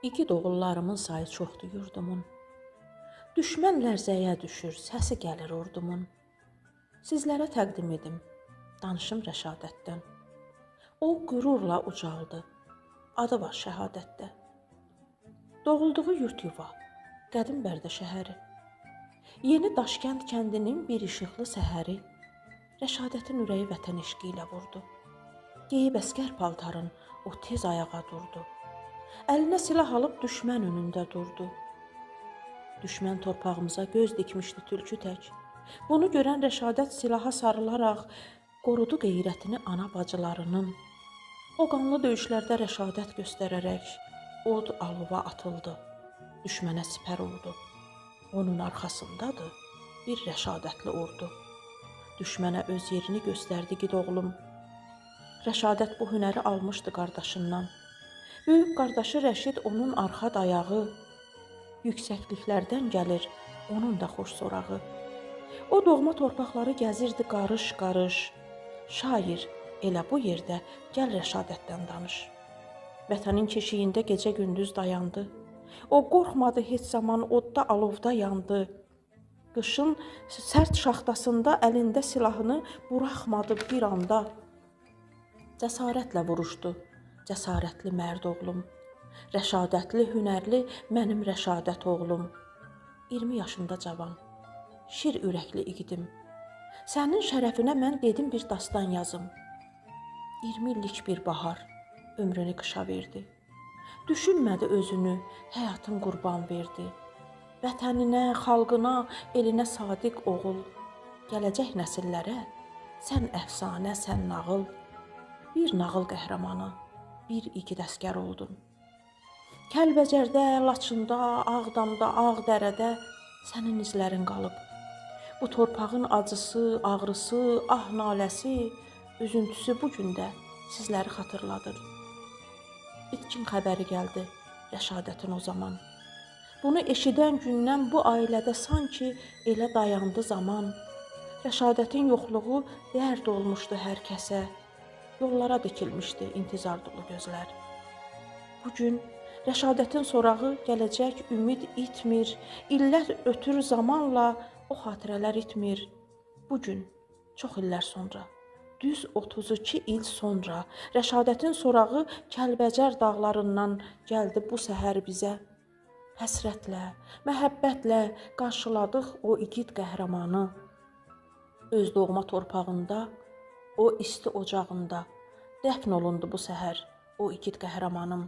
İgid oğullarımın sayı çoxdur yurdumun. Düşmən lərzəyə düşür, səsi gəlir ordumun. Sizlərə təqdim edim, danışım Rəşadətdən. O qürurla ucaldı, adı var şəhadətdə. Doğulduğu yurt yuva, qədim Bərdə şəhəri. Yeni Daşkənd kəndinin bir işıqlı səhəri Rəşadətin ürəyi vətən eşqi ilə vurdu. Geyib əskər paltarın o tez ayağa durdu. Əlinə silah alıb düşmən önündə durdu. Düşmən torpağımıza göz dikmişdi tülkü tək. Bunu görən Rəşadət silaha sarılaraq qorudu qeyrətini ana bacılarının. O qanlı döyüşlərdə rəşadət göstərərək od alova atıldı. Düşmənə sipər oldu. Onun arxasındadır bir rəşadətli ordu. Düşmənə öz yerini göstərdi igid oğlum. Rəşadət bu hünəri almışdı qardaşından. Böyük qardaşı Rəşid onun arxa dayağı. Yüksəkliklərdən gəlir onun da xoş sorağı. O doğma torpaqları gəzirdi qarış-qarış. Şair, elə bu yerdə gəl Rəşadətdən danış. Vətənin keşiyində gecə-gündüz dayandı. O qorxmadı heç zaman, odda alovda yandı. Qışın sərt şaxtasında əlində silahını buraxmadı bir anda. Cəsarətlə vuruşdu, cəsarətli mərd oğlum. Rəşadətli, hünərli mənim Rəşadət oğlum. 20 yaşında cavan, şir ürəkli igidim. Sənin şərəfinə mən dedim bir dastan yazım. 20 illik bir bahar ömrünü qışa verdi. Düşünmədi özünü, həyatın qurban verdi. Vətəninə, xalqına, elinə sadiq oğul. Gələcək nəsillərə sən əfsanə, sən nağıl. Bir nağıl qəhrəmanı, bir igid əskər oldun. Kəlbəcərdə, Laçında, Ağdamda, Ağdərədə sənin izlərin qalıb. Bu torpağın acısı, ağrısı, ah naləsi, üzüntüsü bu gün də sizləri xatırladır. İtkin xəbəri gəldi Rəşadətin o zaman. Bunu eşidən gündən bu ailədə sanki elə dayandı zaman. Rəşadətin yoxluğu dərd olmuşdu hər kəsə. Yollara dikilmişdi intizar dolu gözlər. Bugün Rəşadətin sorağı gələcək ümid itmir. İllət ötür zamanla o xatirələr itmir. Bugün, çox illər sonra, düz 32 il sonra Rəşadətin sorağı Kəlbəcər dağlarından gəldi bu səhər bizə. Həsrətlə, məhəbbətlə qarşıladıq o igid qəhrəmanı. Öz doğma torpağında, o isti ocağında dəfn olundu bu səhər o igid qəhrəmanım.